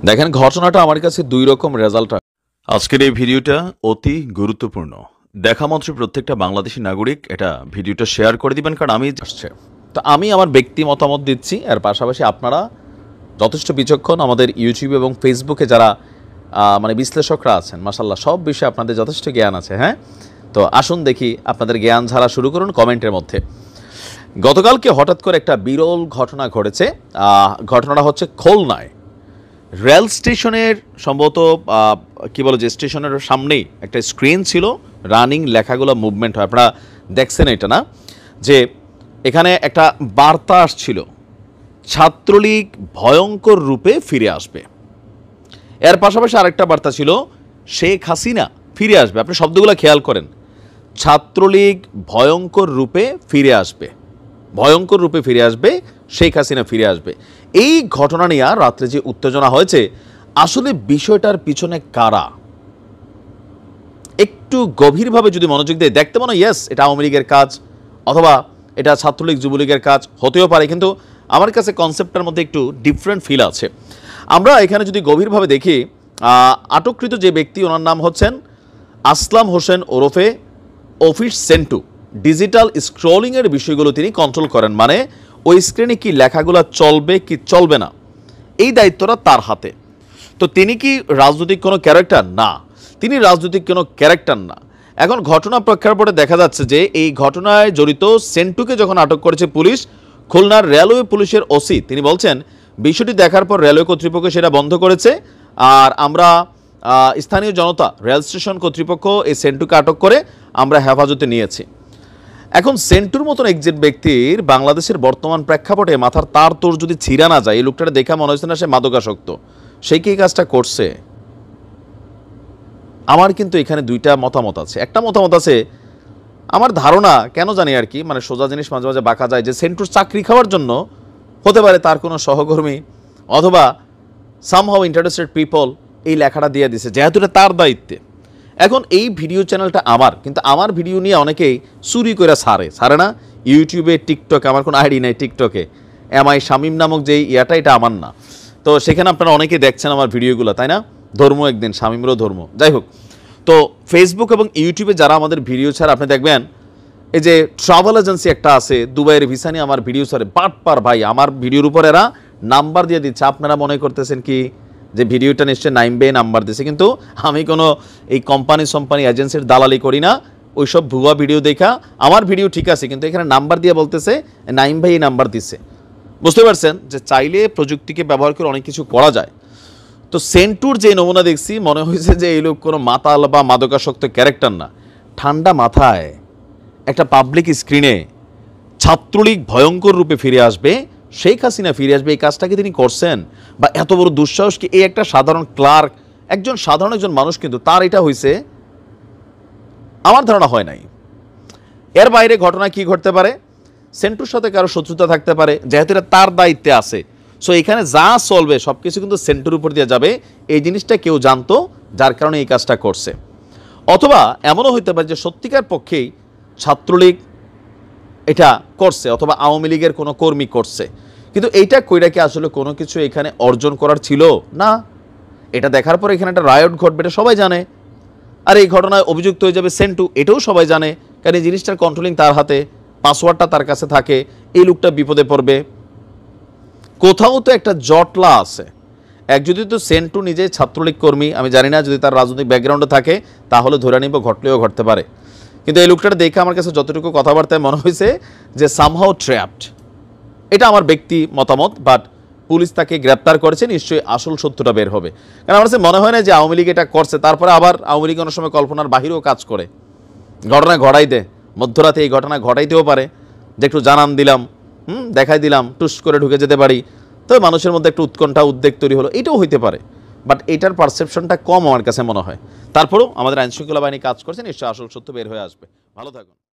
দেখেন ঘটনাটা আমার কাছে দুই রকম রেজাল্ট। আজকের এই ভিডিওটা অতি গুরুত্বপূর্ণ। দেখা মাত্র প্রত্যেকটা বাংলাদেশি নাগরিক এটা ভিডিওটা শেয়ার করে দিবেন, কারণ আমি আসছে তো আমি আমার ব্যক্তি মতামত দিচ্ছি। এর পাশাপাশি আপনারা যথেষ্ট বিচক্ষণ, আমাদের ইউটিউব এবং ফেসবুকে যারা মানে বিশ্লেষকরা আছেন, মাশাআল্লাহ সব বিষয়ে আপনাদের যথেষ্ট জ্ঞান আছে। হ্যাঁ, তো আসুন দেখি আপনাদের জ্ঞান ঝাড়া শুরু করুন কমেন্টের মধ্যে। গতকালকে হঠাৎ করে একটা বিরল ঘটনা ঘটেছে। ঘটনাটা হচ্ছে খুলনায় রেল স্টেশনের সম্ভবত কী বলে যে স্টেশনের সামনেই একটা স্ক্রিন ছিল, রানিং লেখাগুলো মুভমেন্ট হয়, আপনারা দেখছেন এটা না, যে এখানে একটা বার্তা আসছিল ছাত্রলীগ ভয়ঙ্কর রূপে ফিরে আসবে। এর পাশাপাশি আরেকটা বার্তা ছিল শেখ হাসিনা ফিরে আসবে। আপনি শব্দগুলো খেয়াল করেন, ছাত্রলীগ ভয়ঙ্কর রূপে ফিরে আসবে, ভয়ঙ্কর রূপে ফিরে আসবে, শেখ হাসিনা ফিরে আসবে। এই ঘটনা নিয়ে রাত্রে যে উত্তেজনা হয়েছে, আসলে বিষয়টার পিছনে কারা, একটু গভীরভাবে যদি মনোযোগ দিয়ে দেখতে মনে হয় ইয়েস এটা আওয়ামী লীগের কাজ অথবা এটা ছাত্রলীগ যুবলীগের কাজ হতেও পারে, কিন্তু আমার কাছে কনসেপ্টটার মধ্যে একটু ডিফারেন্ট ফিল আছে। আমরা এখানে যদি গভীরভাবে দেখি, আটককৃত যে ব্যক্তি ওনার নাম হচ্ছেন আসলাম হোসেন ওরফে অফিস সেন্টু। ডিজিটাল স্ক্রলিংয়ের বিষয়গুলো তিনি কন্ট্রোল করেন, মানে ওই স্ক্রিনে কি লেখাগুলো চলবে কি চলবে না এই দায়িত্বটা তার হাতে। তো তিনি কি রাজনৈতিক কোনো ক্যারেক্টার? না, তিনি রাজনৈতিক কোনো ক্যারেক্টার না। এখন ঘটনা প্রেক্ষাপটে দেখা যাচ্ছে যে এই ঘটনায় জড়িত সেন্টুকে যখন আটক করেছে পুলিশ, খুলনার রেলওয়ে পুলিশের ওসি তিনি বলছেন বিষয়টি দেখার পর রেলওয়ে কর্তৃপক্ষ সেটা বন্ধ করেছে, আর আমরা স্থানীয় জনতা রেল স্টেশন কর্তৃপক্ষ এই সেন্টুকে আটক করে আমরা হেফাজতে নিয়েছি। এখন সেন্টুর মতন একজন ব্যক্তির বাংলাদেশের বর্তমান প্রেক্ষাপটে মাথার তার তোর যদি ছিঁড়া না যায়, এই লোকটাকে দেখা মনে হচ্ছে না সে মাদকাসক্ত, সে কি কাজটা করছে। আমার কিন্তু এখানে দুইটা মতামত আছে। একটা মতামত আছে আমার ধারণা, কেন জানি আর কি, মানে সোজা জিনিস মাঝে মাঝে বাঁকা যায়, যে সেন্টুর চাকরি খাওয়ার জন্য হতে পারে তার কোনো সহকর্মী অথবা সামহাউ ইন্টারেস্টেড পিপল এই লেখাটা দিয়ে দিছে, যেহেতু এটা তার দায়িত্বে। এখন এই ভিডিও চ্যানেলটা আমার, কিন্তু আমার ভিডিও নিয়ে অনেকেই চুরি করে ছাড়ে না ইউটিউবে, টিকটকে। আমার কোনো আইডি নেই টিকটকে, এমআই শামীম নামক যেই ইয়াটা, এটা আমার না। তো সেখানে আপনারা অনেকে দেখছেন আমার ভিডিওগুলো, তাই না? ধর্ম একদিন, শামীমেরও ধর্ম, যাই হোক। তো ফেসবুক এবং ইউটিউবে যারা আমাদের ভিডিও ছাড়া, আপনি দেখবেন এই যে ট্রাভেল এজেন্সি একটা আছে, দুবাইয়ের ভিসা নিয়ে আমার ভিডিও ছাড়ে, বাটপার ভাই, আমার ভিডিওর উপর এরা নাম্বার দিয়ে দিচ্ছে। আপনারা মনে করতেছেন কি যে ভিডিওটা নিশ্চয়ই নাইম বে নাম্বার দিছে, কিন্তু আমি কোনো এই কোম্পানি এজেন্সির দালালি করি না। ওইসব ভুয়া ভিডিও দেখা আমার ভিডিও ঠিক আছে, কিন্তু এখানে নাম্বার দিয়ে বলতেছে নাইম ভাই এই নাম্বার দিছে। বুঝতে পারছেন যে চাইলে প্রযুক্তিকে ব্যবহার করে অনেক কিছু করা যায়। তো সেন্টুর যে নমুনা দেখছি, মনে হয়েছে যে এই লোক কোনো মাতাল বা মাদকাসক্ত ক্যারেক্টার না। ঠান্ডা মাথায় একটা পাবলিক স্ক্রিনে ছাত্রলীগ ভয়ঙ্কর রূপে ফিরে আসবে, শেখ হাসিনা ফিরে আসবে, এই কাজটাকে তিনি করছেন? বা এত বড় দুঃসাহস কি এই একটা সাধারণ ক্লার্ক, একজন সাধারণ একজন মানুষ, কিন্তু তার এটা হয়েছে? আমার ধারণা হয় নাই। এর বাইরে ঘটনা কি ঘটতে পারে? সেন্টুর সাথে কারো শত্রুতা থাকতে পারে, যেহেতু এটা তার দায়িত্বে আছে। সো এখানে যা চলবে সব কিছু কিন্তু সেন্টুর উপর দিয়ে যাবে, এই জিনিসটা কেউ জানতো, যার কারণে এই কাজটা করছে। অথবা এমনও হইতে পারে যে সত্যিকার পক্ষেই ছাত্রলীগ এটা করছে অথবা আওয়ামী লীগের কোনো কর্মী করছে, কিন্তু এইটা কইরা কি আসলে কোনো কিছু এখানে অর্জন করার ছিল না? এটা দেখার পর এখানে একটা রায়ট ঘটবে, এটা সবাই জানে। আর এই ঘটনায় অভিযুক্ত হয়ে যাবে সেন্টু, এটাও সবাই জানে, কারণ এই জিনিসটার কন্ট্রোলিং তার হাতে, পাসওয়ার্ডটা তার কাছে থাকে। এই লোকটা বিপদে পড়বে, কোথাও তো একটা জটলা আছে। এক যদি তো সেন্টু নিজে ছাত্রলীগ কর্মী, আমি জানি না যদি তার রাজনৈতিক ব্যাকগ্রাউন্ডে থাকে তাহলে ধরে নিব ঘটলেও ঘটতে পারে, কিন্তু এই লোকটা দেখে আমার কাছে যতটুকু কথাবার্তায় মনে হয়েছে যে সামহাউ ট্র্যাপড। এটা আমার ব্যক্তি মতামত, বাট পুলিশ তাকে গ্রেপ্তার করেছে, নিশ্চয়ই আসল সত্যটা বের হবে। কারণ আমার কাছে মনে হয় না যে আওয়ামী লীগ এটা করছে, তারপরে আবার আওয়ামী লীগ অনেক সময় কল্পনার বাহিরেও কাজ করে, ঘটনা ঘটাই দেয়, মধ্যরাতে এই ঘটনা ঘটাইতেও পারে, যে একটু জানান দিলাম, দেখাই দিলাম, টুস করে ঢুকে যেতে পারি, তবে মানুষের মধ্যে একটু উৎকণ্ঠা উদ্বেগ তৈরি হলো, এটাও হইতে পারে। বাট এটার পারসেপশনটা কম আমার কাছে মনে হয়। তারপরেও আমাদের আইনশৃঙ্খলা বাহিনী কাজ করছে, নিশ্চয়ই আসল সত্য বের হয়ে আসবে। ভালো থাকুন।